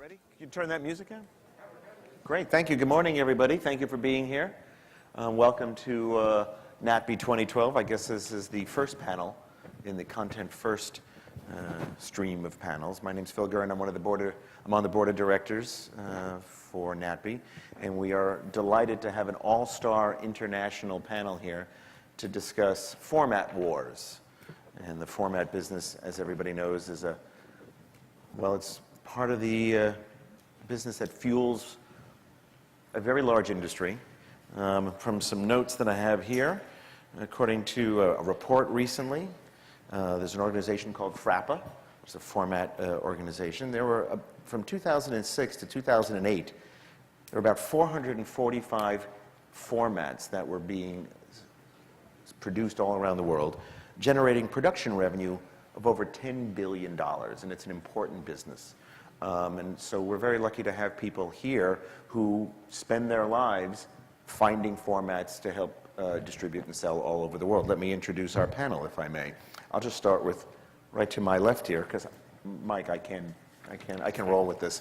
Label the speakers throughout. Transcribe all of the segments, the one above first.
Speaker 1: Ready? Can you turn that music on? Great. Thank you. Good morning, everybody. Thank you for being here. Welcome to NATPE 2012. I guess this is the first panel in the Content First stream of panels. My name's Phil Gurin. I'm on the board of directors for NATPE, and we are delighted to have an all-star international panel here to discuss format wars. And the format business, as everybody knows, is it's part of the business that fuels a very large industry. From some notes that I have here, according to a report recently, there's an organization called FRAPA, which is a format organization. There were, from 2006 to 2008, there were about 445 formats that were being produced all around the world, generating production revenue of over $10 billion, and it's an important business. And so we're very lucky to have people here who spend their lives finding formats to help distribute and sell all over the world. Let me introduce our panel, if I may. I'll just start with right to my left here, because Mike, I can roll with this.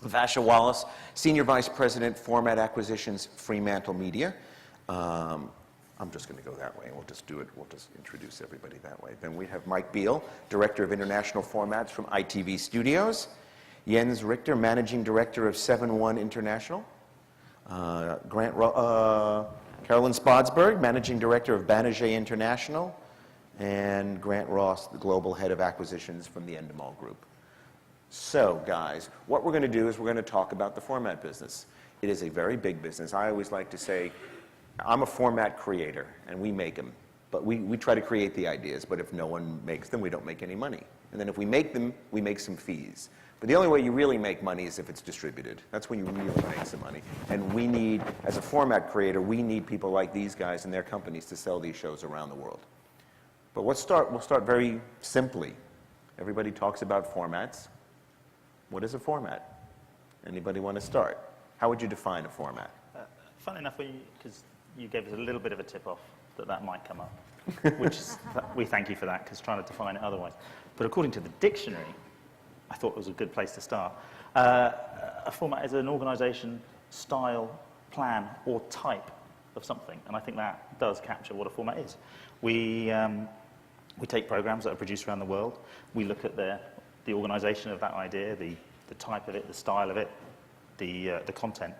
Speaker 1: Vasha Wallace, Senior Vice President, Format Acquisitions, FremantleMedia. I'm just going to go that way. We'll just do it. We'll just introduce everybody that way. Then we have Mike Beale, Director of International Formats from ITV Studios. Jens Richter, Managing Director of SevenOne International. Karoline Spodsberg, Managing Director of Banijay International. And Grant Ross, the Global Head of Acquisitions from the Endemol Group. So, guys, what we're going to do is we're going to talk about the format business. It is a very big business. I always like to say, I'm a format creator, and we make them. But we try to create the ideas, but if no one makes them, we don't make any money. And then if we make them, we make some fees. But the only way you really make money is if it's distributed. That's when you really make some money. And we need, as a format creator, we need people like these guys and their companies to sell these shows around the world. But we'll start very simply. Everybody talks about formats. What is a format? Anybody want to start? How would you define a format?
Speaker 2: Funny enough, because you gave us a little bit of a tip-off that might come up, which is, we thank you for that, because trying to define it otherwise. But according to the dictionary, I thought it was a good place to start. A format is an organization, style, plan, or type of something, and I think that does capture what a format is. We take programs that are produced around the world, we look at the organization of that idea, the type of it, the style of it, the content,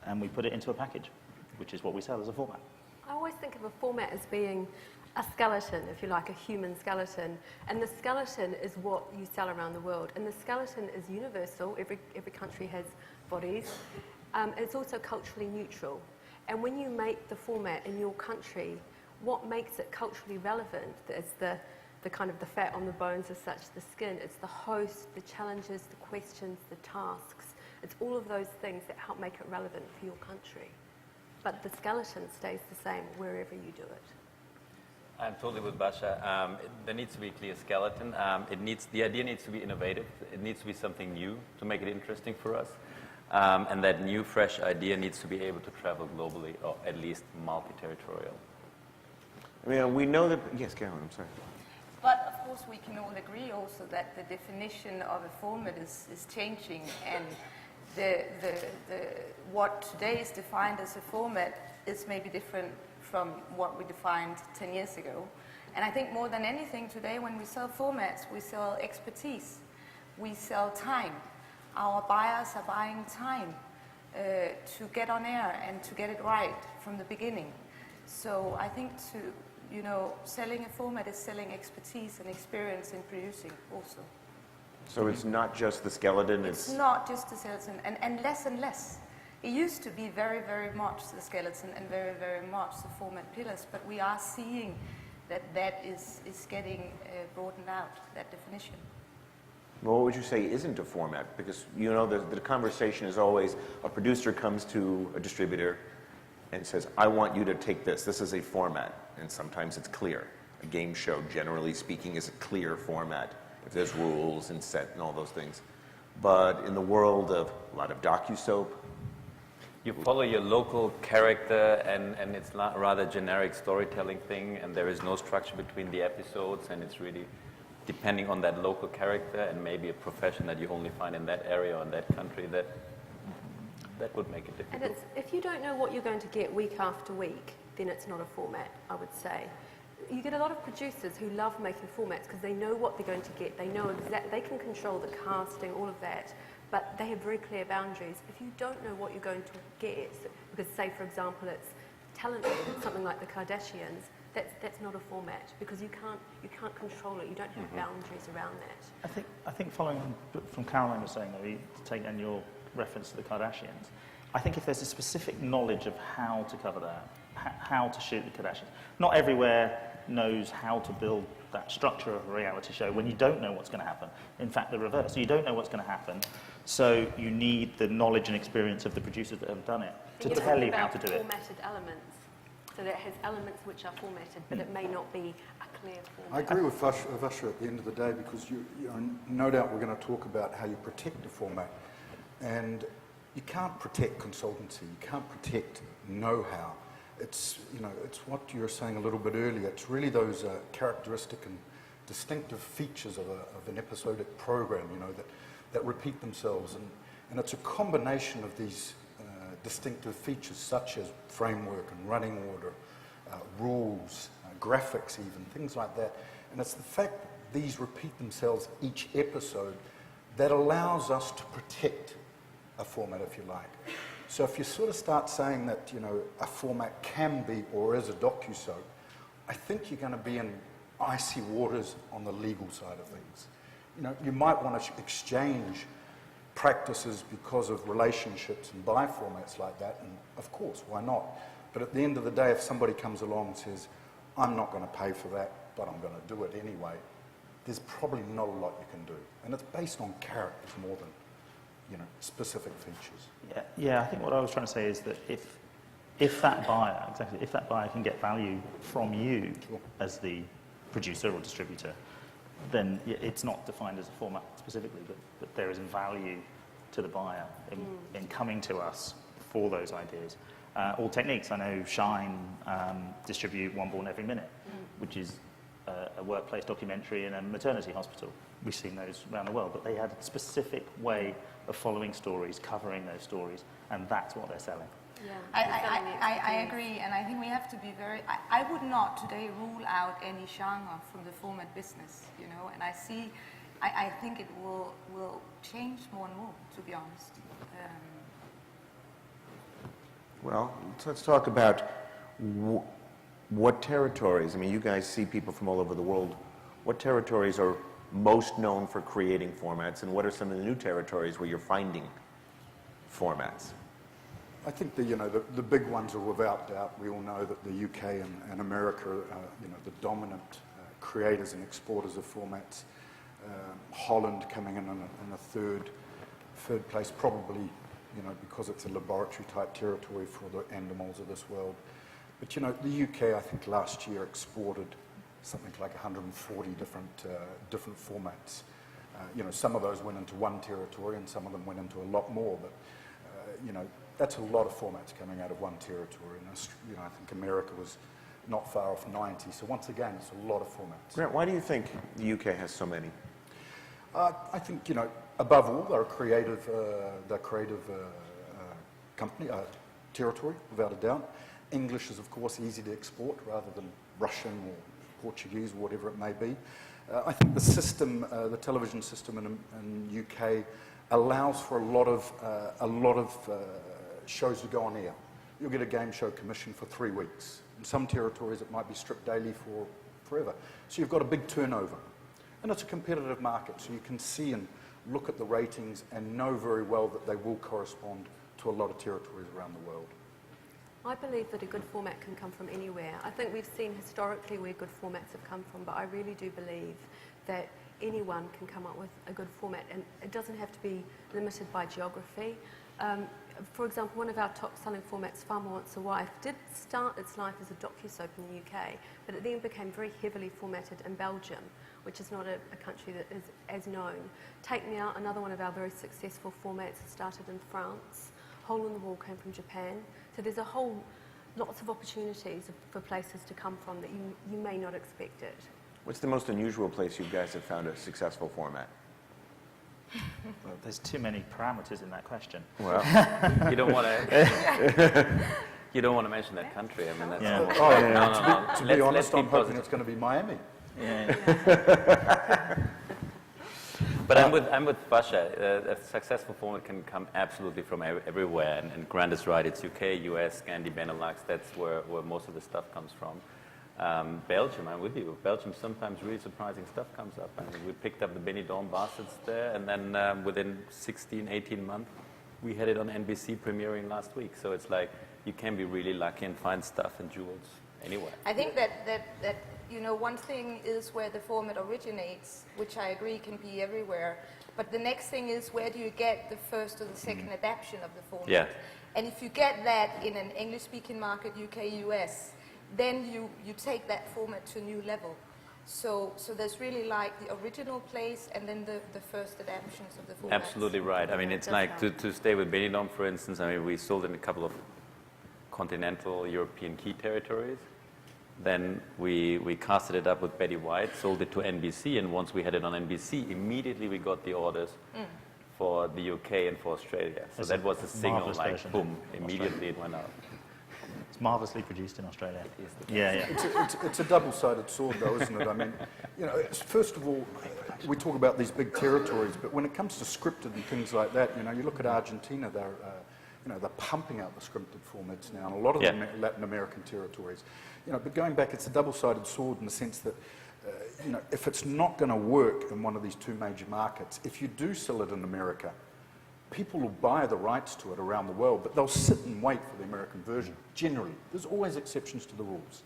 Speaker 2: and we put it into a package, which is what we sell as a format.
Speaker 3: I always think of a format as being a skeleton, if you like, a human skeleton. And the skeleton is what you sell around the world. And the skeleton is universal. Every country has bodies. It's also culturally neutral. And when you make the format in your country, what makes it culturally relevant is the kind of the fat on the bones as such, the skin. It's the host, the challenges, the questions, the tasks. It's all of those things that help make it relevant for your country. But the skeleton stays the same wherever you do it.
Speaker 4: I'm totally with Vasha. There needs to be a clear skeleton. The idea needs to be innovative. It needs to be something new to make it interesting for us. And that new, fresh idea needs to be able to travel globally, or at least multi-territorial.
Speaker 1: I mean, we know that, yes, Caroline, I'm sorry.
Speaker 5: But of course we can all agree also that the definition of a format is changing, and what today is defined as a format is maybe different from what we defined 10 years ago. And I think more than anything today, when we sell formats, we sell expertise, we sell time. Our buyers are buying time to get on air and to get it right from the beginning. So I think selling a format is selling expertise and experience in producing also.
Speaker 1: So it's not just the skeleton?
Speaker 5: It's not just the skeleton, and less and less. It used to be very, very much the skeleton and very, very much the format pillars, but we are seeing that is getting broadened out, that definition.
Speaker 1: Well, what would you say isn't a format? Because, the conversation is always a producer comes to a distributor and says, I want you to take this. This is a format. And sometimes it's clear. A game show, generally speaking, is a clear format. If there's rules and set and all those things. But in the world of a lot of docusoap,
Speaker 4: you follow your local character, and it's not rather generic storytelling thing, and there is no structure between the episodes, and it's really depending on that local character and maybe a profession that you only find in that area or in that country, that would make it
Speaker 3: And
Speaker 4: difficult.
Speaker 3: if you don't know what you're going to get week after week, then it's not a format, I would say. You get a lot of producers who love making formats because they know what they're going to get. They know they can control the casting, all of that, but they have very clear boundaries. If you don't know what you're going to get, because say, for example, it's talented, something like the Kardashians, that's not a format because you can't control it. You don't have boundaries around that.
Speaker 2: I think following on from Karoline was saying, though, to take on your reference to the Kardashians, I think if there's a specific knowledge of how to cover that, how to shoot the Kardashians, not everywhere knows how to build that structure of a reality show when you don't know what's going to happen. In fact, the reverse. You don't know what's going to happen, so you need the knowledge and experience of the producers that have done it to tell you how to do it.
Speaker 3: Formatted elements. So that has elements which are formatted, but it may not be a clear
Speaker 6: I
Speaker 3: format.
Speaker 6: agree with Vasha at the end of the day because you know, no doubt we're going to talk about how you protect the format. And you can't protect consultancy, you can't protect know-how. It's, you know, it's what you were saying a little bit earlier. It's really those characteristic and distinctive features of an episodic program, you know, that repeat themselves. And it's a combination of these distinctive features such as framework and running order, rules, graphics even, things like that. And it's the fact that these repeat themselves each episode that allows us to protect a format, if you like. So if you sort of start saying that, you know, a format can be or is a docu-soap, I think you're going to be in icy waters on the legal side of things. You know, you might want to exchange practices because of relationships and buy formats like that, and of course, why not? But at the end of the day, if somebody comes along and says, I'm not going to pay for that, but I'm going to do it anyway, there's probably not a lot you can do. And it's based on characters more than, you know, specific features.
Speaker 2: Yeah, I think what I was trying to say is that if that buyer can get value from you as the producer or distributor, then it's not defined as a format specifically, but there is value to the buyer in coming to us for those ideas. All techniques, I know Shine distribute One Born Every Minute, which is a workplace documentary in a maternity hospital. We've seen those around the world, but they had a specific way of following stories, covering those stories, and that's what they're selling.
Speaker 3: Yeah,
Speaker 5: I agree, and I think we have to be very... I would not today rule out any genre from the format business, you know, and I think it will change more and more, to be honest.
Speaker 1: Well, let's talk about what territories, I mean, you guys see people from all over the world. What territories are most known for creating formats, and what are some of the new territories where you're finding formats?
Speaker 6: I think the big ones are without doubt. We all know that the UK and America are the dominant creators and exporters of formats. Holland coming in a third place, probably because it's a laboratory type territory for the Endemols of this world. But the UK, I think last year exported something like 140 different formats. Some of those went into one territory and some of them went into a lot more. But that's a lot of formats coming out of one territory. And I think America was not far off 90. So once again, it's a lot of formats.
Speaker 1: Grant, why do you think the UK has so many?
Speaker 6: I think above all, they're a creative company, territory, without a doubt. English is, of course, easy to export rather than Russian or Portuguese or whatever it may be. I think the system, the television system in UK, allows for a lot of shows to go on air. You'll get a game show commission for 3 weeks. In some territories, it might be stripped daily for forever. So you've got a big turnover. And it's a competitive market, so you can see and look at the ratings and know very well that they will correspond to a lot of territories around the world.
Speaker 3: I believe that a good format can come from anywhere. I think we've seen historically where good formats have come from, but I really do believe that anyone can come up with a good format, and it doesn't have to be limited by geography. For example, one of our top-selling formats, Farmer Wants a Wife, did start its life as a docu-soap in the UK, but it then became very heavily formatted in Belgium, which is not a country that is as known. Take Me Out, another one of our very successful formats, started in France. Hole in the Wall came from Japan. So there's lots of opportunities for places to come from that you may not expect it.
Speaker 1: What's the most unusual place you guys have found a successful format?
Speaker 2: Well, there's too many parameters in that question.
Speaker 1: Well,
Speaker 4: You don't want to. You don't want to mention that country. I mean, that's
Speaker 2: Yeah.
Speaker 6: Oh, yeah.
Speaker 4: No.
Speaker 6: To be
Speaker 4: Let's
Speaker 6: honest,
Speaker 4: be
Speaker 6: I'm hoping
Speaker 4: positive.
Speaker 6: it's going to be Miami.
Speaker 4: But I'm with Vasha. A successful format can come absolutely from everywhere. And Grant is right. It's UK, US, Scandi, Benelux. That's where most of the stuff comes from. Belgium, I'm with you. Belgium, sometimes really surprising stuff comes up. I mean, we picked up the Benidorm Bastards there, and then within 16, 18 months, we had it on NBC premiering last week. So it's like you can be really lucky and find stuff and jewels anywhere.
Speaker 5: I think that you know, one thing is where the format originates, which I agree can be everywhere. But the next thing is, where do you get the first or the second adaptation of the format?
Speaker 4: Yeah.
Speaker 5: And if you get that in an English-speaking market, UK, US, then you take that format to a new level. So there's really like the original place and then the first adaptations of the format.
Speaker 4: Absolutely right. I mean, it's like to stay with Benidorm, for instance. I mean, we sold in a couple of continental European key territories. Then we casted it up with Betty White, sold it to NBC, and once we had it on NBC, immediately we got the orders for the UK and for Australia. So
Speaker 2: It's
Speaker 4: that was a signal,
Speaker 2: marvellous
Speaker 4: like,
Speaker 2: version
Speaker 4: boom,
Speaker 2: in
Speaker 4: immediately it went out.
Speaker 2: It's marvelously produced in Australia.
Speaker 4: It is the
Speaker 2: Yeah, yeah.
Speaker 6: It's a double-sided sword, though, isn't it? I mean, you know, first of all, we talk about these big territories, but when it comes to scripted and things like that, you know, you look at Argentina, they're pumping out the scripted formats now, and a lot of the Latin American territories. You know, but going back, it's a double-sided sword in the sense that, you know, if it's not going to work in one of these two major markets, if you do sell it in America, people will buy the rights to it around the world, but they'll sit and wait for the American version, generally. There's always exceptions to the rules.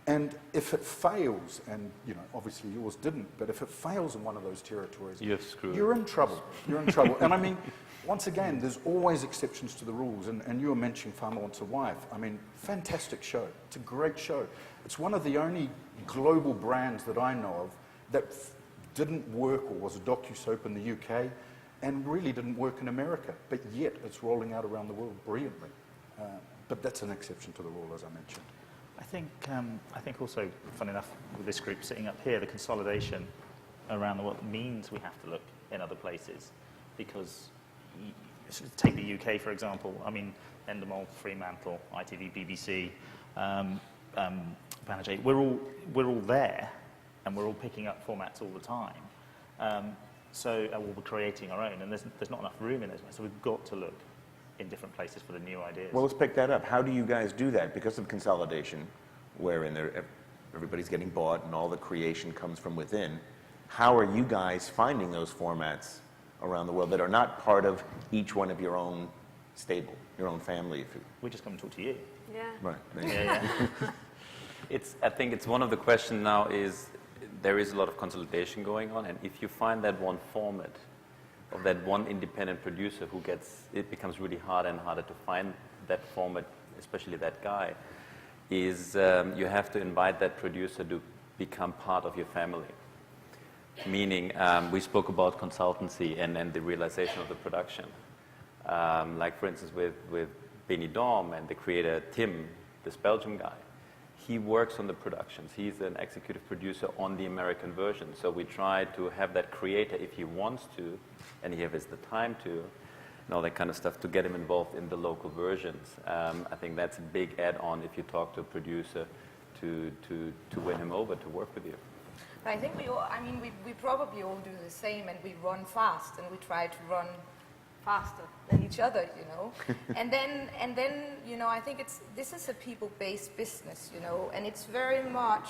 Speaker 6: And if it fails, and, you know, obviously yours didn't, but if it fails in one of those territories,
Speaker 4: You're screwed.
Speaker 6: you're in trouble. You're in trouble. And I mean, once again, there's always exceptions to the rules. And you were mentioning Farmer Wants a Wife. I mean, fantastic show. It's a great show. It's one of the only global brands that I know of that didn't work or was a docu-soap in the UK and really didn't work in America. But yet, it's rolling out around the world brilliantly. But that's an exception to the rule, as I mentioned.
Speaker 2: I think also, funny enough, with this group sitting up here, the consolidation around the world means we have to look in other places, because take the UK, for example. I mean, Endemol, Fremantle, ITV, BBC, Banijay, we're all there, and we're all picking up formats all the time. So we're creating our own, and there's not enough room in those places, so we've got to look in different places for the new ideas.
Speaker 1: well, let's pick that up. How do you guys do that? Because of consolidation, wherein everybody's getting bought and all the creation comes from within, how are you guys finding those formats around the world that are not part of each one of your own stable, your own family?
Speaker 2: We just come and talk to you.
Speaker 3: Yeah.
Speaker 1: Right.
Speaker 2: Yeah.
Speaker 4: I think it's one of the questions now is there is a lot of consolidation going on, and if you find that one format of that one independent producer it becomes really harder and harder to find that format, especially that guy, is you have to invite that producer to become part of your family. Meaning, we spoke about consultancy and the realization of the production. Like, for instance, with Benidorm and the creator Tim, this Belgian guy, he works on the productions. He's an executive producer on the American version. So we try to have that creator, if he wants to, and he has the time to, and all that kind of stuff, to get him involved in the local versions. I think that's a big add-on if you talk to a producer to win him over to work with you.
Speaker 5: But I think we probably all do the same, and we run fast, and we try to run faster than each other, you know. and then, you know, I think this is a people-based business, you know, and it's very much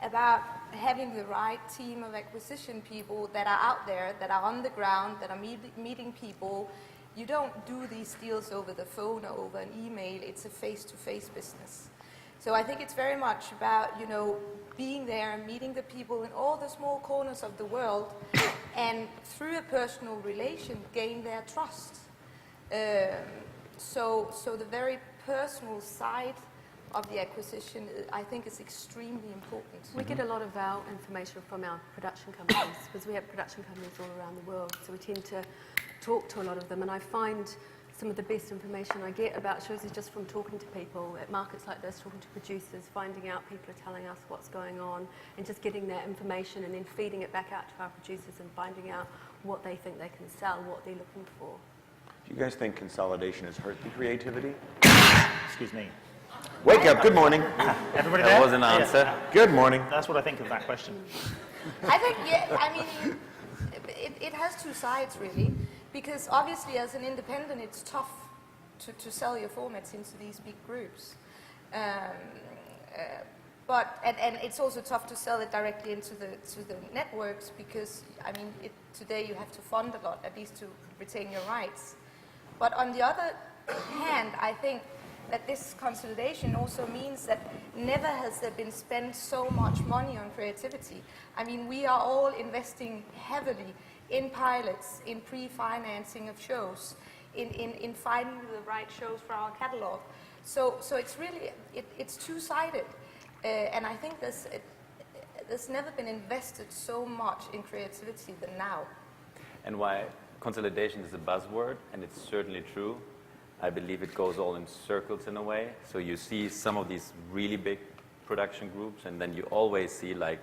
Speaker 5: about having the right team of acquisition people that are out there, that are on the ground, that are meeting people. You don't do these deals over the phone or over an email. It's a face-to-face business. So I think it's very much about, you know, being there and meeting the people in all the small corners of the world, and through a personal relation, gain their trust. So the very personal side of the acquisition, I think, is extremely important.
Speaker 3: We get a lot of our information from our production companies, because we have production companies all around the world, so we tend to talk to a lot of them, and I find some of the best information I get about shows is just from talking to people at markets like this, talking to producers, finding out people are telling us what's going on, and just getting that information and then feeding it back out to our producers and finding out what they think they can sell, what they're looking for.
Speaker 1: Do you guys think consolidation has hurt the creativity?
Speaker 2: Excuse me.
Speaker 1: Wake up, good morning.
Speaker 2: Everybody
Speaker 4: That
Speaker 2: there?
Speaker 4: was an answer.
Speaker 2: Yeah.
Speaker 1: Good morning.
Speaker 2: That's what I think of that question.
Speaker 5: I think, yeah, I mean, it has two sides, really, because obviously as an independent, it's tough to sell your formats into these big groups. But it's also tough to sell it directly into the networks because, I mean, today you have to fund a lot, at least to retain your rights. But on the other hand, I think that this consolidation also means that never has there been spent so much money on creativity. I mean, we are all investing heavily in pilots, in pre-financing of shows, in finding the right shows for our catalog. So it's really, it's two-sided. And I think there's never been invested so much in creativity than now.
Speaker 4: And why consolidation is a buzzword, and it's certainly true. I believe it goes all in circles in a way. So you see some of these really big production groups, and then you always see like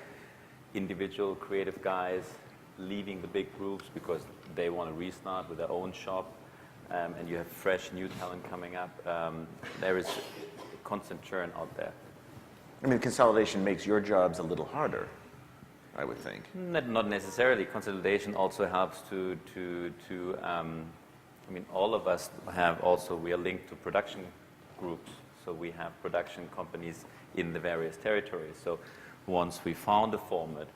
Speaker 4: individual creative guys leaving the big groups because they want to restart with their own shop, and you have fresh new talent coming up. There is constant churn out there.
Speaker 1: I mean, consolidation makes your jobs a little harder, I would think.
Speaker 4: Not necessarily. Consolidation also helps to I mean, all of us have also, we are linked to production groups. So we have production companies in the various territories. So once we found a format,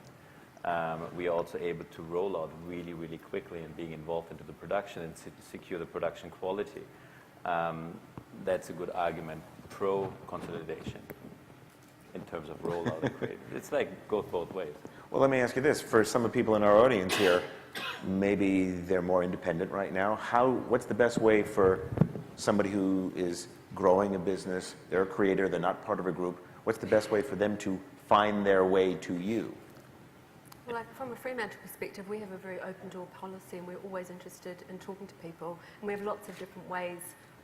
Speaker 4: we are also able to roll out really, really quickly and being involved into the production and secure the production quality. That's a good argument pro consolidation in terms of rollout and creative. It's like goes both ways.
Speaker 1: Well, let me ask you this. For some of the people in our audience here, maybe they're more independent right now. What's the best way for somebody who is growing a business, they're a creator, they're not part of a group, what's the best way for them to find their way to you?
Speaker 3: Well, from a Fremantle perspective, we have a very open door policy and we're always interested in talking to people. And we have lots of different ways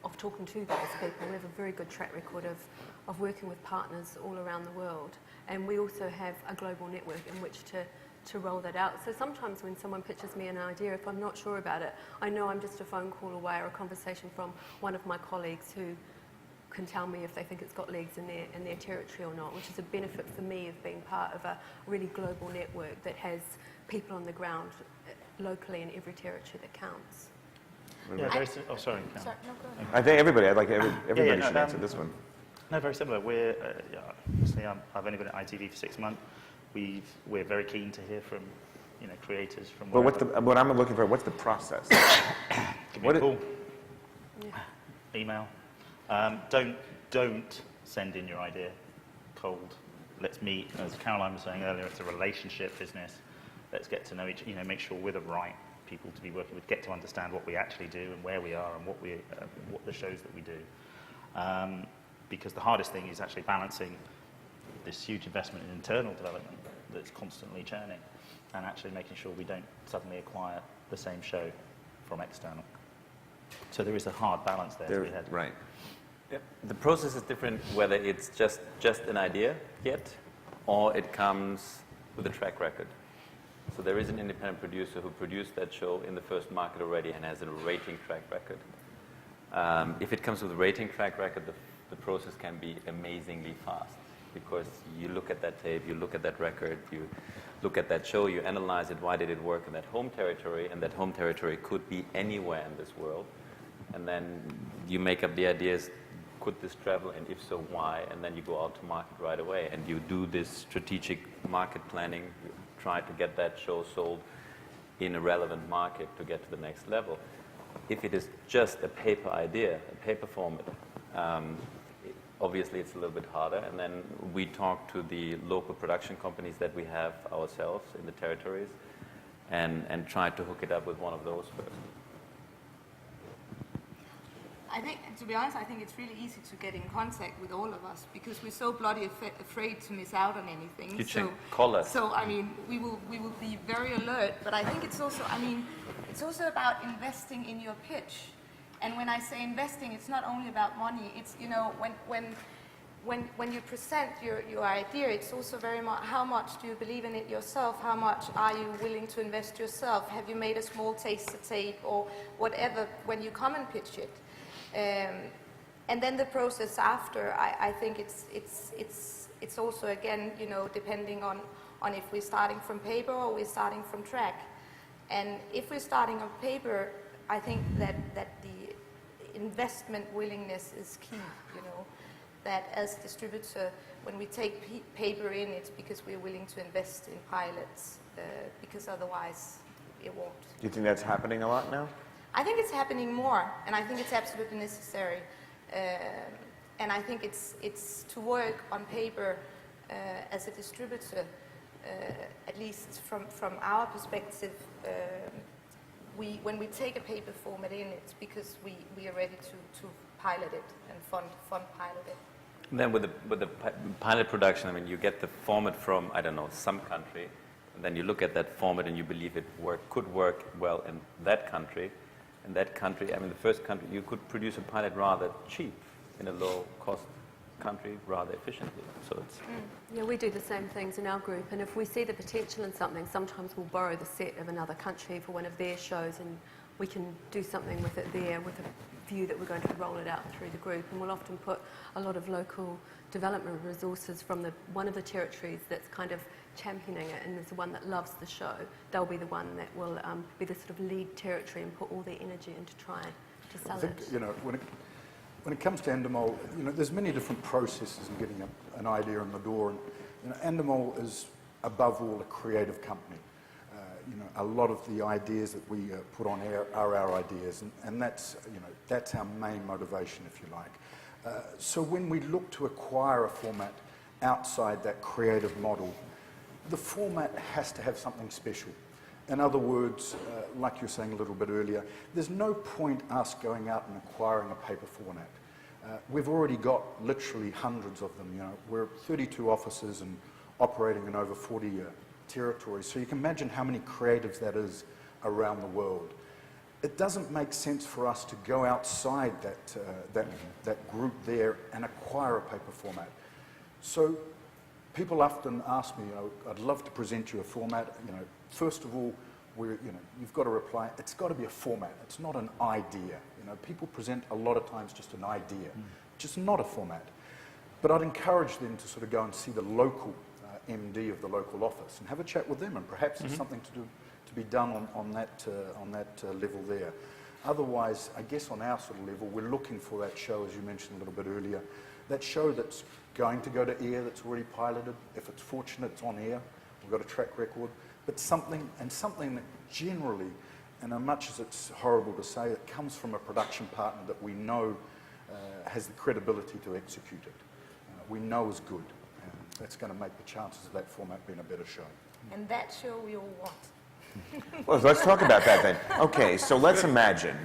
Speaker 3: of talking to those people. We have a very good track record of working with partners all around the world. And we also have a global network in which to roll that out. So sometimes when someone pitches me an idea, if I'm not sure about it, I know I'm just a phone call away or a conversation from one of my colleagues who can tell me if they think it's got legs in their territory or not, which is a benefit for me of being part of a really global network that has people on the ground locally in every territory that counts.
Speaker 2: Yeah, sorry.
Speaker 5: Sorry, no, go ahead.
Speaker 1: I think everybody
Speaker 2: no,
Speaker 1: should answer this one.
Speaker 2: No, very similar. We're obviously I've only been at ITV for 6 months. We're very keen to hear from creators from.
Speaker 1: But
Speaker 2: wherever.
Speaker 1: what I'm looking for? What's the process?
Speaker 2: Give me a call, email. Don't send in your idea cold. Let's meet. As Karoline was saying earlier, it's a relationship business. Let's get to know each. Make sure we're the right people to be working with. Get to understand what we actually do and where we are and what the shows that we do. Because the hardest thing is actually balancing this huge investment in internal development that's constantly churning and actually making sure we don't suddenly acquire the same show from external. So there is a hard balance there to be had.
Speaker 1: Right.
Speaker 4: Yep. The process is different whether it's just an idea yet or it comes with a track record. So there is an independent producer who produced that show in the first market already and has a rating track record. If it comes with a rating track record, the process can be amazingly fast because you look at that tape, you look at that record, you look at that show, you analyze it, why did it work in that home territory, and that home territory could be anywhere in this world. And then you make up the ideas, could this travel, and if so, why? And then you go out to market right away, and you do this strategic market planning, you try to get that show sold in a relevant market to get to the next level. If it is just a paper idea, a paper format, obviously it's a little bit harder, and then we talk to the local production companies that we have ourselves in the territories and try to hook it up with one of those first.
Speaker 5: I think, to be honest, I think it's really easy to get in contact with all of us because we're so bloody afraid to miss out on anything.
Speaker 4: You can call us.
Speaker 5: So I mean, we will be very alert. But I think it's also, it's also about investing in your pitch. And when I say investing, it's not only about money. It's, you know, when you present your idea, it's also very much how much do you believe in it yourself? How much are you willing to invest yourself? Have you made a small taster tape or whatever when you come and pitch it? And then the process after, I think it's also, again, you know, depending on if we're starting from paper or we're starting from track. And if we're starting on paper, I think that the investment willingness is key, you know. That as a distributor, when we take paper in, it's because we're willing to invest in pilots, because otherwise it won't.
Speaker 1: Do you think that's happening a lot now?
Speaker 5: I think it's happening more, and I think it's absolutely necessary. And I think it's to work on paper as a distributor, at least from our perspective. When we take a paper format in, it's because we are ready to pilot it and fund pilot it.
Speaker 4: And then with the pilot production, I mean, you get the format from, I don't know, some country, and then you look at that format and you believe it could work well in that country. In that country, I mean, the first country, you could produce a pilot rather cheap in a low-cost country rather efficiently. So it's
Speaker 3: Yeah, we do the same things in our group, and if we see the potential in something, sometimes we'll borrow the set of another country for one of their shows, and we can do something with it there with a view that we're going to roll it out through the group. And we'll often put a lot of local development resources from one of the territories that's kind of championing it and is the one that loves the show. They'll be the one that will be the sort of lead territory and put all their energy into trying to sell
Speaker 6: I think,
Speaker 3: it.
Speaker 6: you know, when it comes to Endemol, you know, there's many different processes in getting an idea in the door. And, you know, Endemol is above all a creative company. You know, a lot of the ideas that we put on air are our ideas, and that's, you know, that's our main motivation, if you like. So when we look to acquire a format outside that creative model, the format has to have something special. In other words, like you were saying a little bit earlier, there's no point us going out and acquiring a paper format. We've already got literally hundreds of them. You know, we're 32 offices and operating in over 40 territories. So you can imagine how many creatives that is around the world. It doesn't make sense for us to go outside that group there and acquire a paper format. So people often ask me, you know, I'd love to present you a format. You know, first of all, you've got to reply, it's got to be a format. It's not an idea. You know, people present a lot of times just an idea, just not a format. But I'd encourage them to sort of go and see the local MD of the local office and have a chat with them, and perhaps there's something to be done on that level there. Otherwise, I guess on our sort of level, we're looking for that show, as you mentioned a little bit earlier, that show that's going to go to air, that's already piloted. If it's fortunate, it's on air. We've got a track record. But something that generally, and as much as it's horrible to say, it comes from a production partner that we know has the credibility to execute it. We know is good. That's going to make the chances of that format being a better show.
Speaker 5: And that show we all want.
Speaker 1: Well, let's talk about that then. Okay, so let's imagine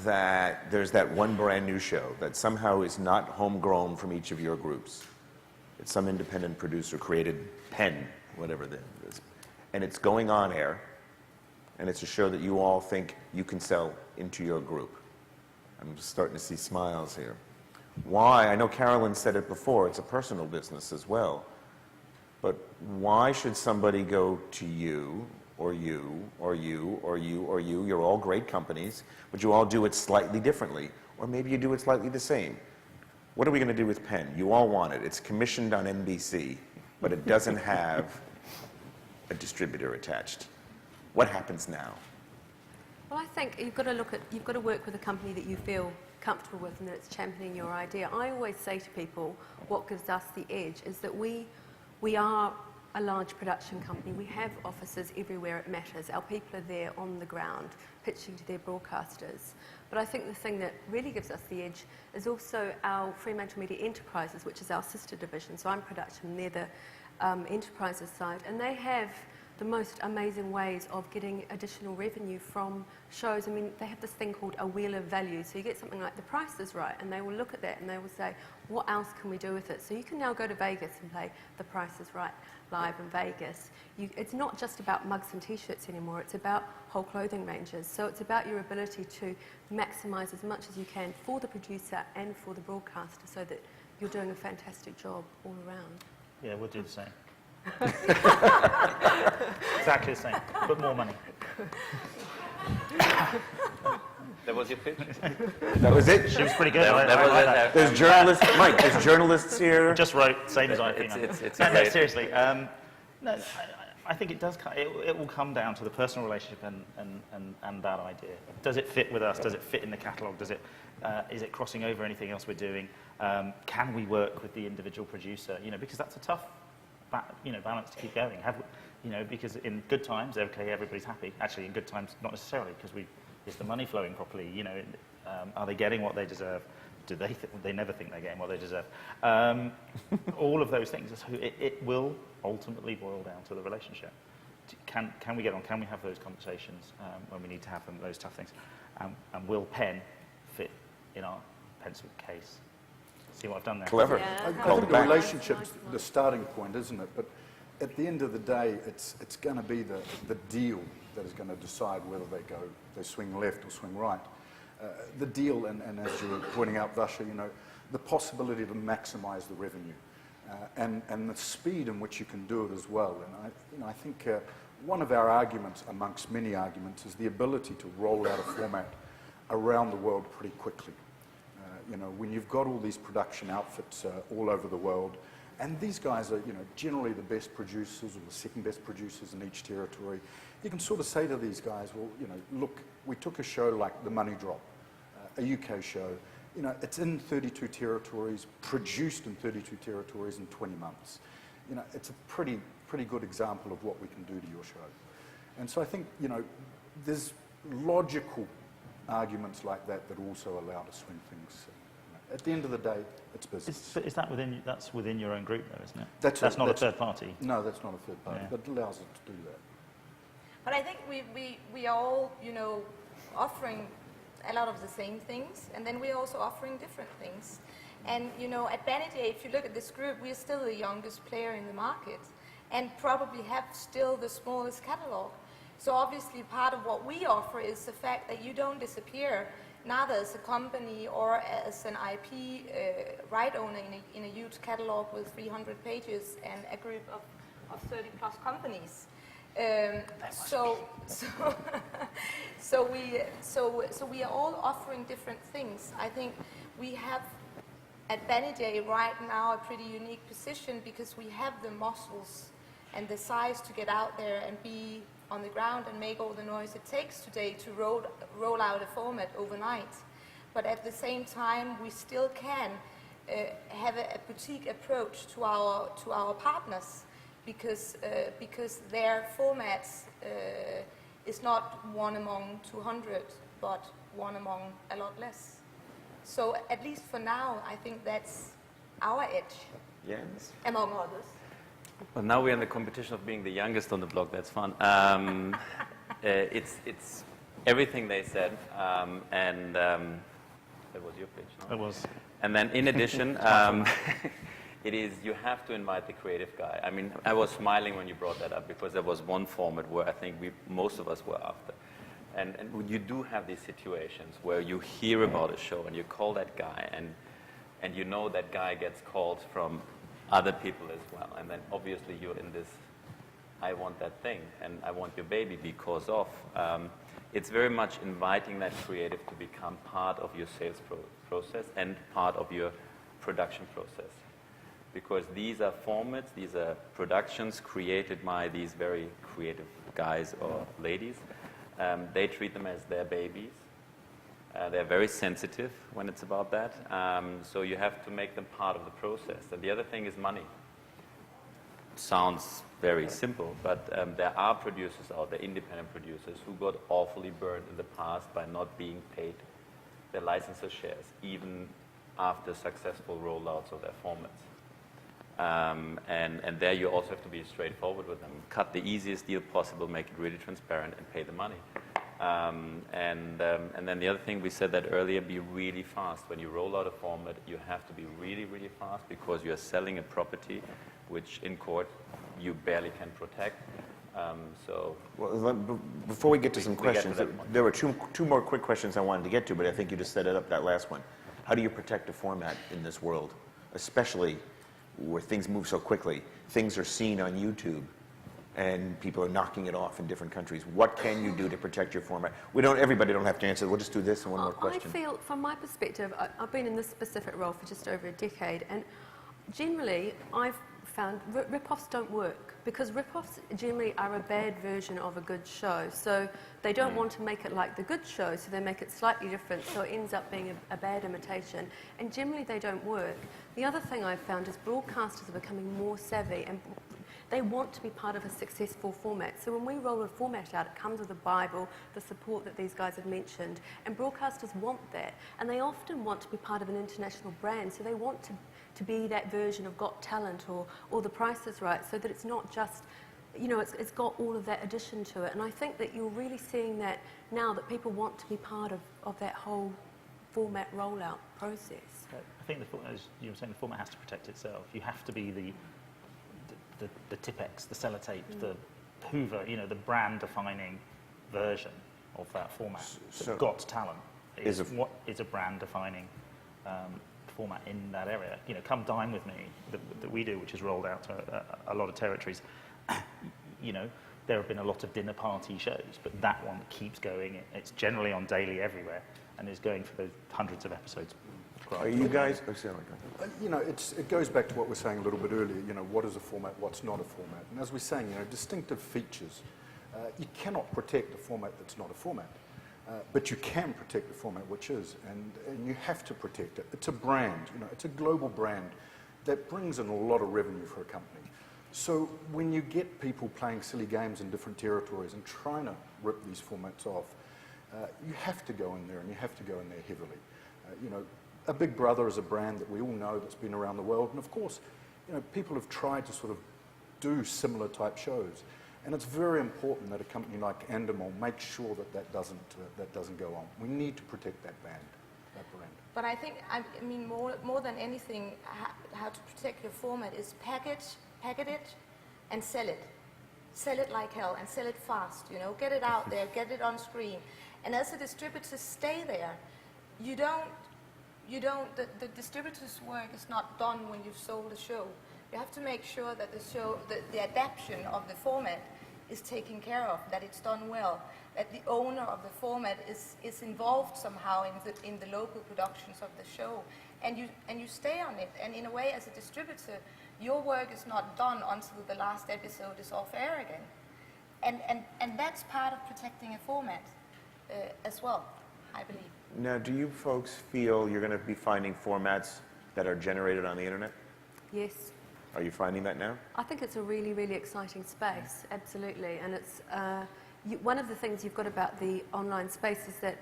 Speaker 1: that there's that one brand new show that somehow is not homegrown from each of your groups. It's some independent producer created pen, whatever that is. And it's going on air, and it's a show that you all think you can sell into your group. I'm just starting to see smiles here. Why? I know Karoline said it before, it's a personal business as well. But why should somebody go to you, or you, or you, or you, or you? You're all great companies, but you all do it slightly differently. Or maybe you do it slightly the same. What are we going to do with Penn? You all want it. It's commissioned on NBC, but it doesn't have a distributor attached. What happens now?
Speaker 3: Well, I think you've got to work with a company that you feel comfortable with and that it's championing your idea. I always say to people, what gives us the edge is that we are a large production company. We have offices everywhere it matters. Our people are there on the ground, pitching to their broadcasters. But I think the thing that really gives us the edge is also our FremantleMedia Enterprises, which is our sister division. So I'm production, and they're the enterprises side. And they have the most amazing ways of getting additional revenue from shows. I mean, they have this thing called a wheel of value. So you get something like The Price is Right, and they will look at that and they will say, what else can we do with it? So you can now go to Vegas and play The Price is Right live in Vegas. It's not just about mugs and t-shirts anymore, it's about whole clothing ranges. So it's about your ability to maximise as much as you can for the producer and for the broadcaster so that you're doing a fantastic job all around.
Speaker 2: Yeah, we'll do the same. Exactly the same, but more money.
Speaker 4: That was your pitch?
Speaker 1: That was it?
Speaker 2: She was pretty good.
Speaker 4: That
Speaker 2: I
Speaker 4: was
Speaker 2: like
Speaker 4: it.
Speaker 2: that.
Speaker 1: There's journalists, Mike, there's journalists here.
Speaker 2: Just wrote, same as I.
Speaker 4: It's
Speaker 2: No,
Speaker 4: great.
Speaker 2: seriously. No, I think it does. It will come down to the personal relationship and that idea. Does it fit with us? Does it fit in the catalogue? Does it? Is it crossing over anything else we're doing? Can we work with the individual producer? You know, because that's a tough, balance to keep going. Because in good times, okay, everybody's happy. Actually, in good times, not necessarily, because is the money flowing properly? You know, are they getting what they deserve? Do they never think they're getting what they deserve? All of those things. So it will ultimately boil down to the relationship. Can we get on? Can we have those conversations when we need to have them? Those tough things. And will pen fit in our pencil case? See what I've done there?
Speaker 1: Clever.
Speaker 3: Yeah.
Speaker 6: I think the relationship's the starting point, isn't it? But at the end of the day, it's going to be the deal that is going to decide whether they swing left or swing right. The deal, and as you were pointing out, Vasha, the possibility to maximise the revenue, and the speed in which you can do it as well. And I think one of our arguments, amongst many arguments, is the ability to roll out a format around the world pretty quickly. When you've got all these production outfits all over the world, and these guys are, generally the best producers or the second best producers in each territory, you can sort of say to these guys, well, look, we took a show like The Money Drop, a UK show, it's in 32 territories, produced in 32 territories in 20 months. It's a pretty good example of what we can do to your show. And so I think, there's logical arguments like that also allow to swing things. At the end of the day, it's business.
Speaker 2: Is that that's within your own group, though, isn't it?
Speaker 6: That's
Speaker 2: not a third party.
Speaker 6: No, that's not a third party,
Speaker 2: Yeah.
Speaker 6: but it allows it to do that.
Speaker 5: But I think we are all, offering a lot of the same things, and then we're also offering different things. And, at Banijay, if you look at this group, we're still the youngest player in the market, and probably have still the smallest catalog. So obviously part of what we offer is the fact that you don't disappear, neither as a company or as an IP right owner in a huge catalog with 300 pages and a group of 30 plus companies. So we are all offering different things. I think we have at Banijay right now a pretty unique position because we have the muscles and the size to get out there and be on the ground and make all the noise it takes today to roll out a format overnight. But at the same time, we still can have a boutique approach to our partners because their formats is not one among 200, but one among a lot less. So at least for now, I think that's our edge,
Speaker 1: Yes.
Speaker 5: among others.
Speaker 4: Well, now we're in the competition of being the youngest on the block. That's fun. It's everything they said, and that was your pitch, no?
Speaker 2: It was.
Speaker 4: And then in addition, it is you have to invite the creative guy. I mean, I was smiling when you brought that up because there was one format where I think most of us were after. And you do have these situations where you hear about a show and you call that guy and you know that guy gets calls from other people as well. And then obviously you're in this, I want that thing and I want your baby because of. It's very much inviting that creative to become part of your sales process and part of your production process. Because these are formats, these are productions created by these very creative guys or ladies. They treat them as their babies. They're very sensitive when it's about that. So you have to make them part of the process. And the other thing is money. Sounds very simple, but there are producers out there, independent producers, who got awfully burned in the past by not being paid their licensor shares, even after successful rollouts of their formats. And there you also have to be straightforward with them. Cut the easiest deal possible, make it really transparent, and pay the money. And then the other thing, we said that earlier, be really fast. When you roll out a format, you have to be really, really fast because you are selling a property which in court you barely can protect.
Speaker 1: Well, before we get to some
Speaker 4: we get to
Speaker 1: questions,
Speaker 4: that point.
Speaker 1: there were two more quick questions I wanted to get to, but I think you just set it up, that last one. How do you protect a format in this world, especially where things move so quickly? Things are seen on YouTube, and people are knocking it off in different countries. What can you do to protect your format? Everybody don't have to answer. We'll just do this and one more question.
Speaker 3: I feel, from my perspective, I've been in this specific role for just over a decade, and generally I've found rip-offs don't work because rip-offs generally are a bad version of a good show. So they don't want to make it like the good show, so they make it slightly different, so it ends up being a bad imitation, and generally they don't work. The other thing I've found is broadcasters are becoming more savvy, and they want to be part of a successful format. So when we roll a format out, it comes with a Bible, the support that these guys have mentioned, and broadcasters want that. And they often want to be part of an international brand, so they want to be that version of Got Talent or The Price is Right, so that it's not just, it's got all of that addition to it. And I think that you're really seeing that now, that people want to be part of that whole format rollout process.
Speaker 2: I think, as you were saying, the format has to protect itself. You have to be the Tipex, the sellotape, the Hoover, the brand-defining version of that format.
Speaker 1: So
Speaker 2: Got Talent
Speaker 1: is
Speaker 2: what is a brand-defining format in that area. Come Dine With Me that we do, which is rolled out to a lot of territories. There have been a lot of dinner party shows, but that one keeps going. It's generally on daily everywhere, and is going for those hundreds of episodes.
Speaker 1: Are you guys?
Speaker 6: It goes back to what we were saying a little bit earlier. What is a format? What's not a format? And as we're saying, distinctive features. You cannot protect a format that's not a format, but you can protect a format which is, and you have to protect it. It's a brand. It's a global brand that brings in a lot of revenue for a company. So when you get people playing silly games in different territories and trying to rip these formats off, you have to go in there, and you have to go in there heavily. A Big Brother is a brand that we all know that's been around the world, and of course, people have tried to sort of do similar type shows, and it's very important that a company like Endemol makes sure that doesn't go on. We need to protect that brand.
Speaker 5: But I think, more than anything, how to protect your format is package it, and sell it. Sell it like hell, and sell it fast. Get it out there, get it on screen, and as a distributor, stay there. The distributor's work is not done when you've sold a show. You have to make sure that the adaptation of the format is taken care of, that it's done well, that the owner of the format is involved somehow in the local productions of the show, and you stay on it. And in a way, as a distributor, your work is not done until the last episode is off air again, and that's part of protecting a format as well, I believe.
Speaker 1: Now, do you folks feel you're going to be finding formats that are generated on the internet?
Speaker 3: Yes.
Speaker 1: Are you finding that now?
Speaker 3: I think it's a really, really exciting space, absolutely. And it's one of the things you've got about the online space is that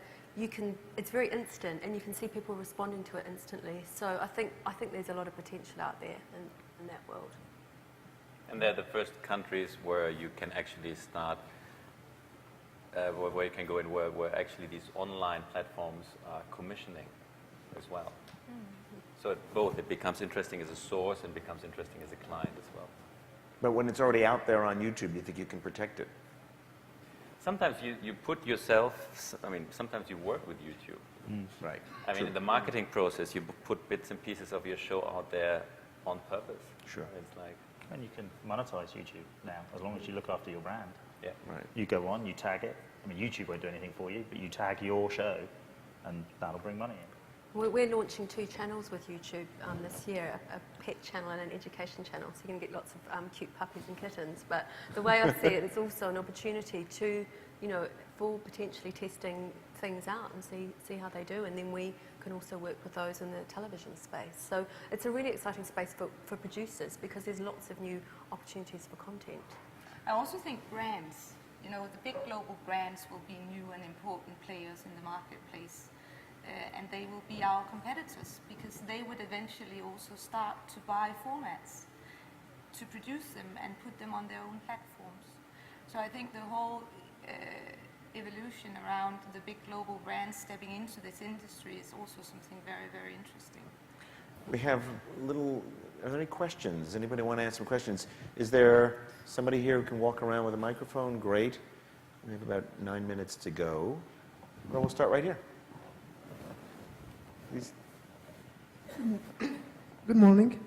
Speaker 3: it's very instant, and you can see people responding to it instantly. So I think there's a lot of potential out there in that world.
Speaker 4: And they're the first countries where you can actually start, where you can go in, where actually these online platforms are commissioning as well. So it becomes interesting as a source and becomes interesting as a client as well.
Speaker 1: But when it's already out there on YouTube, you think you can protect it?
Speaker 4: Sometimes you put yourself, sometimes you work with YouTube.
Speaker 1: Right.
Speaker 4: In the marketing process, you put bits and pieces of your show out there on purpose.
Speaker 1: Sure.
Speaker 4: It's like...
Speaker 2: And you can monetize YouTube now, as long as you look after your brand.
Speaker 4: Yeah.
Speaker 1: Right.
Speaker 2: You go on, you tag it. YouTube won't do anything for you, but you tag your show, and that'll bring money in.
Speaker 3: We're launching 2 channels with YouTube this year, a pet channel and an education channel, so you can get lots of cute puppies and kittens. But the way I see it, it's also an opportunity to, for potentially testing things out and see how they do, and then we can also work with those in the television space. So it's a really exciting space for producers, because there's lots of new opportunities for content.
Speaker 5: I also think brands, the big global brands will be new and important players in the marketplace. And they will be our competitors, because they would eventually also start to buy formats. to produce them and put them on their own platforms. So I think the whole evolution around the big global brands stepping into this industry is also something very, very interesting.
Speaker 1: We have are there any questions? Anybody want to ask some questions? Is there somebody here who can walk around with a microphone? Great. We have about 9 minutes to go. Well, we'll start right here. Please.
Speaker 7: Good morning.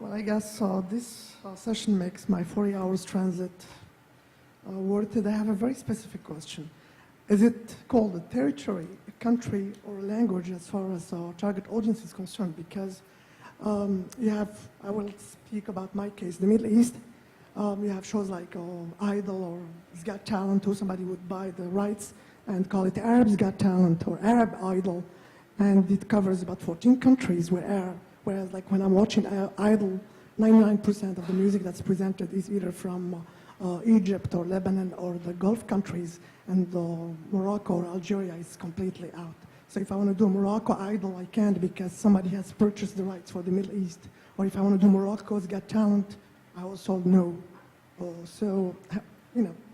Speaker 7: Well, I guess this session makes my 40 hours transit worth it. I have a very specific question. Is it called a territory, a country, or a language as far as target audience is concerned? Because I will speak about my case, the Middle East. You have shows like Idol or It's Got Talent, or somebody would buy the rights and call it Arab's Got Talent or Arab Idol. And it covers about 14 countries, whereas like when I'm watching Idol, 99% of the music that's presented is either from Egypt or Lebanon or the Gulf countries, and Morocco or Algeria is completely out. So if I want to do Morocco Idol, I can't because somebody has purchased the rights for the Middle East. Or if I want to do Morocco's Got Talent, I also know. So,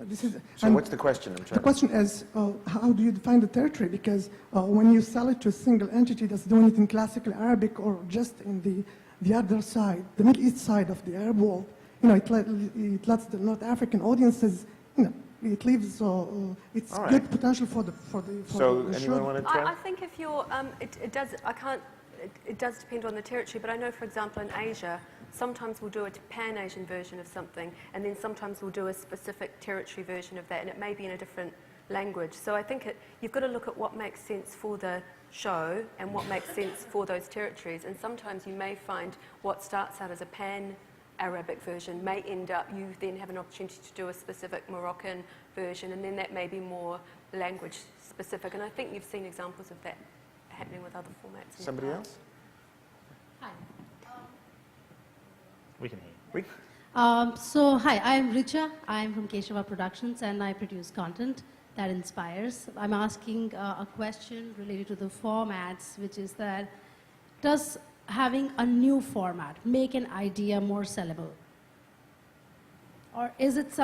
Speaker 7: this is...
Speaker 1: So what's the question?
Speaker 7: The question is, how do you define the territory? Because when you sell it to a single entity that's doing it in classical Arabic or just in the other side, the Middle East side of the Arab world, it lets the North African audiences, it leaves it's
Speaker 1: All right.
Speaker 7: good potential for the
Speaker 1: So
Speaker 7: the
Speaker 1: anyone
Speaker 7: show.
Speaker 1: want to try?
Speaker 3: I think if you're, it does depend on the territory, but I know, for example, in Asia, sometimes we'll do a Pan-Asian version of something, and then sometimes we'll do a specific territory version of that, and it may be in a different language. So I think you've got to look at what makes sense for the show and what makes sense for those territories, and sometimes you may find what starts out as a Pan-Arabic version may end up, you then have an opportunity to do a specific Moroccan version, and then that may be more language specific, and I think you've seen examples of that happening with other formats.
Speaker 1: Somebody else?
Speaker 8: Hi.
Speaker 2: We can hear you.
Speaker 8: Hi, I'm Richa. I'm from Keshava Productions, and I produce content that inspires. I'm asking a question related to the formats, which is that, does having a new format make an idea more sellable? Or is it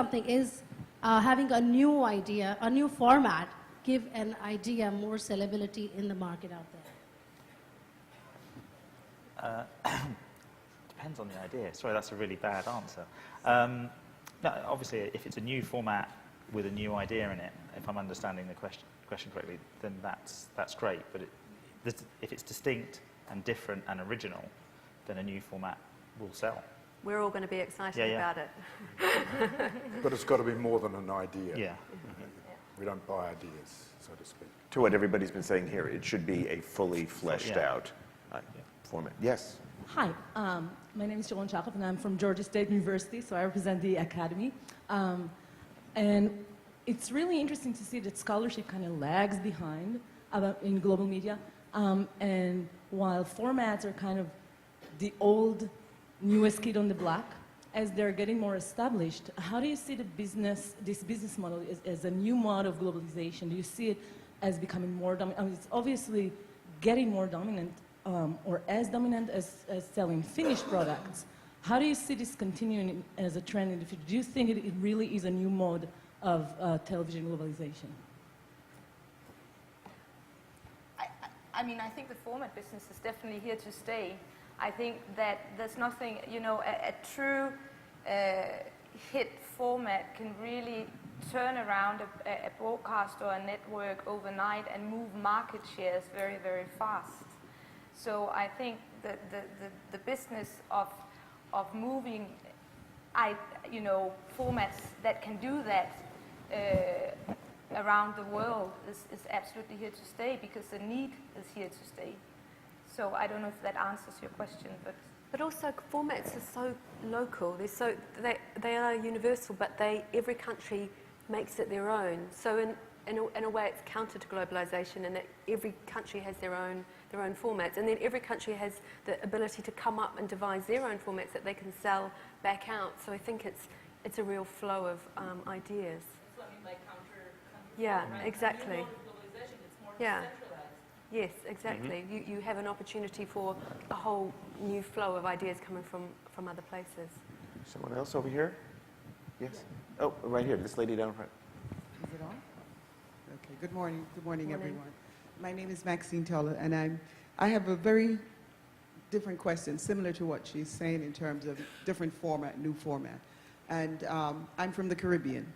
Speaker 8: having a new idea, a new format, give an idea more sellability in the market out there?
Speaker 2: Depends on the idea. Sorry, that's a really bad answer. No, obviously, if it's a new format with a new idea in it, if I'm understanding the question correctly, then that's great. But if it's distinct and different and original, then a new format will sell.
Speaker 3: We're all going to be excited about it.
Speaker 6: But it's got to be more than an idea.
Speaker 2: Yeah.
Speaker 6: We don't buy ideas, so to speak.
Speaker 1: To what everybody's been saying here, it should be a fully fleshed out format. Yes?
Speaker 9: Hi, my name is Jolan Chakov, and I'm from Georgia State University, so I represent the academy. And it's really interesting to see that scholarship kind of lags behind in global media. And while formats are kind of the old, newest kid on the block, as they're getting more established, how do you see this business model as a new model of globalization? Do you see it as becoming more dominant? I mean, it's obviously getting more dominant, or as dominant as selling finished products. How do you see this continuing as a trend in the future? Do you think it really is a new mode of television globalization?
Speaker 5: I think the format business is definitely here to stay. I think that there's nothing, a true hit format can really turn around a broadcast or a network overnight and move market shares very, very fast. So I think that the business of moving, formats that can do that around the world is absolutely here to stay, because the need is here to stay. So I don't know if that answers your question, but
Speaker 3: also formats are so local. They are universal, but every country makes it their own. So in a way, it's counter to globalization, in that every country has their own formats, and then every country has the ability to come up and devise their own formats that they can sell back out. So I think it's a real flow of ideas.
Speaker 9: That's what I mean by counter.
Speaker 3: Yeah, exactly.
Speaker 9: It's more
Speaker 3: Yeah.
Speaker 9: decentralized.
Speaker 3: Yes, exactly. You have an opportunity for a whole new flow of ideas coming from other places.
Speaker 1: Someone else over here? Yes? Oh, right here, this lady down front.
Speaker 10: Is it on? Okay. Good morning. Good morning, everyone. My name is Maxine Toller, and I have a very different question, similar to what she's saying in terms of different format, new format. And I'm from the Caribbean,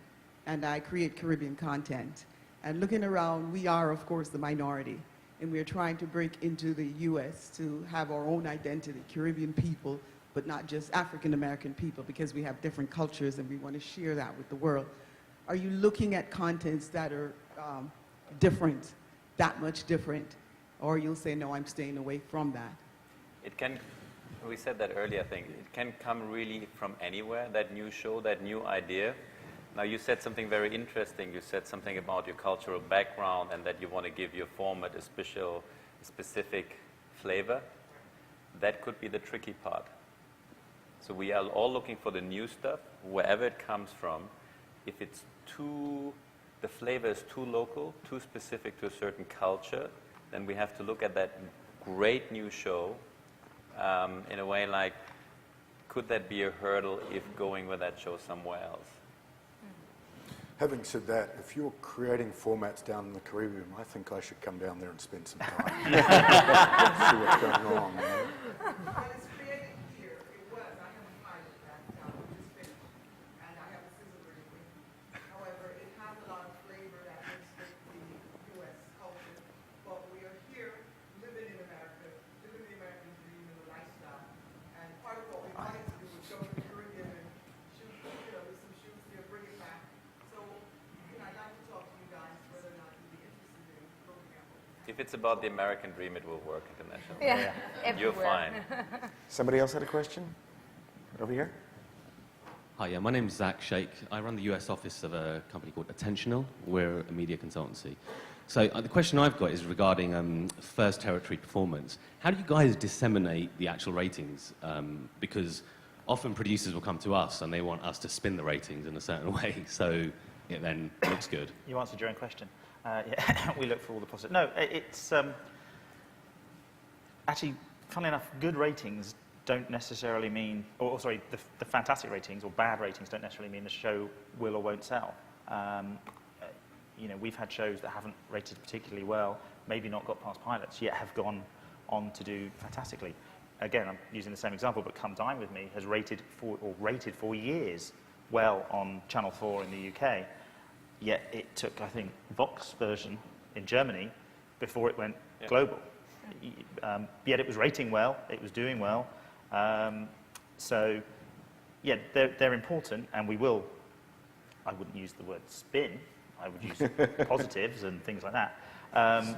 Speaker 10: and I create Caribbean content. And looking around, we are, of course, the minority, and we're trying to break into the U.S. to have our own identity, Caribbean people, but not just African-American people, because we have different cultures and we want to share that with the world. Are you looking at contents that are different, that much different, or you'll say, no, I'm staying away from that?
Speaker 4: It can, we said that earlier, I think, it can come really from anywhere, that new show, that new idea. Now, you said something very interesting. You said something about your cultural background and that you want to give your format a specific flavor. That could be the tricky part. So we are all looking for the new stuff, wherever it comes from. If it's the flavor is too local, too specific to a certain culture, then we have to look at that great new show in a way like, could that be a hurdle if going with that show somewhere else?
Speaker 6: Having said that, if you're creating formats down in the Caribbean, I think I should come down there and spend some time. See what's going on. You know?
Speaker 10: When it's created here, it was. I have a pilot that is finished, and I have a sizzle reel. However, it has a lot of flavor that mixes with the U.S. culture. But we are here, living in America, living the American dream and the lifestyle. And part of what we wanted to do was go to the Caribbean and shoot, with some shoots here, bring it back. So, I'd like to talk to you guys whether or not you'd be interested in looking at what.
Speaker 4: If it's about the American dream, it will work internationally.
Speaker 5: Yeah,
Speaker 4: You're
Speaker 5: everywhere.
Speaker 4: fine.
Speaker 1: Somebody else had a question? Over here?
Speaker 11: Hi, yeah, my name's Zach Shake. I run the US office of a company called Attentional. We're a media consultancy. So the question I've got is regarding first territory performance. How do you guys disseminate the actual ratings? Because often producers will come to us and they want us to spin the ratings in a certain way, so it then looks good.
Speaker 2: You answered your own question. Yeah, we look for all the positive. No, it's actually, funnily enough, good ratings don't necessarily mean, the fantastic ratings or bad ratings don't necessarily mean the show will or won't sell. We've had shows that haven't rated particularly well, maybe not got past pilots, yet have gone on to do fantastically. Again, I'm using the same example, but Come Dine With Me has rated for years well on Channel 4 in the UK. Yet it took, I think, Vox version in Germany before it went global. Yet it was rating well, it was doing well. So, yeah, they're important, and we will, I wouldn't use the word spin, I would use positives and things like that.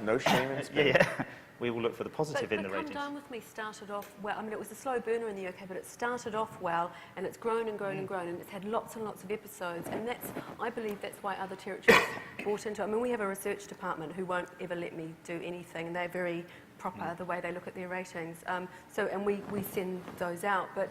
Speaker 1: No shame in spin.
Speaker 2: Yeah, we will look for the positive in the
Speaker 3: Come
Speaker 2: ratings.
Speaker 3: Dine With Me started off well. I mean, it was a slow burner in the UK, but it started off well, and it's grown and grown and grown, and it's had lots and lots of episodes. And I believe that's why other territories bought into it. I mean, we have a research department who won't ever let me do anything, and they're very proper the way they look at their ratings. And we send those out. But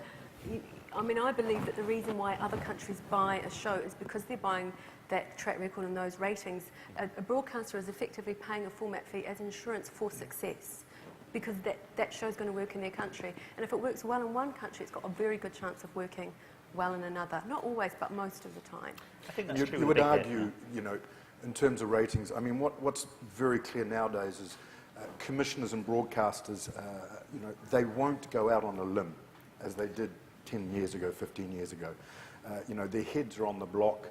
Speaker 3: I mean, I believe that the reason why other countries buy a show is because they're buying that track record and those ratings. A broadcaster is effectively paying a format fee as insurance for success, because that show's going to work in their country. And if it works well in one country, it's got a very good chance of working well in another. Not always, but most of the time.
Speaker 2: I think that's true.
Speaker 6: You would argue, in terms of ratings, I mean, what's very clear nowadays is commissioners and broadcasters, they won't go out on a limb as they did 10 years ago, 15 years ago. Their heads are on the block.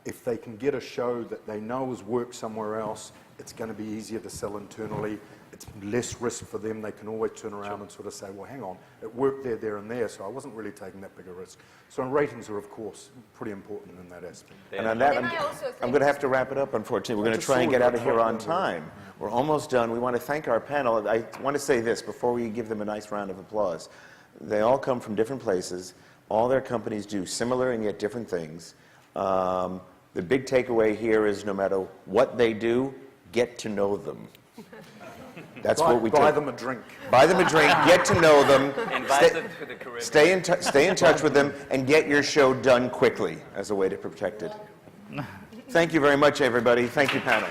Speaker 6: If they can get a show that they know has worked somewhere else, it's going to be easier to sell internally. It's less risk for them. They can always turn around and sort of say, well, hang on, it worked there, and there, so I wasn't really taking that big a risk. So ratings are, of course, pretty important in that aspect.
Speaker 1: And on that, I'm going to have to wrap it up, unfortunately. We're going to try and get out of here on time. We're almost done. We want to thank our panel. I want to say this before we give them a nice round of applause. They all come from different places. All their companies do similar and yet different things. The big takeaway here is no matter what they do, get to know them. That's what we
Speaker 6: buy them a drink.
Speaker 1: Buy them a drink, get to know them,
Speaker 4: Invite them to the Caribbean.
Speaker 1: stay in touch with them, and get your show done quickly as a way to protect it. Thank you very much, everybody. Thank you, panel.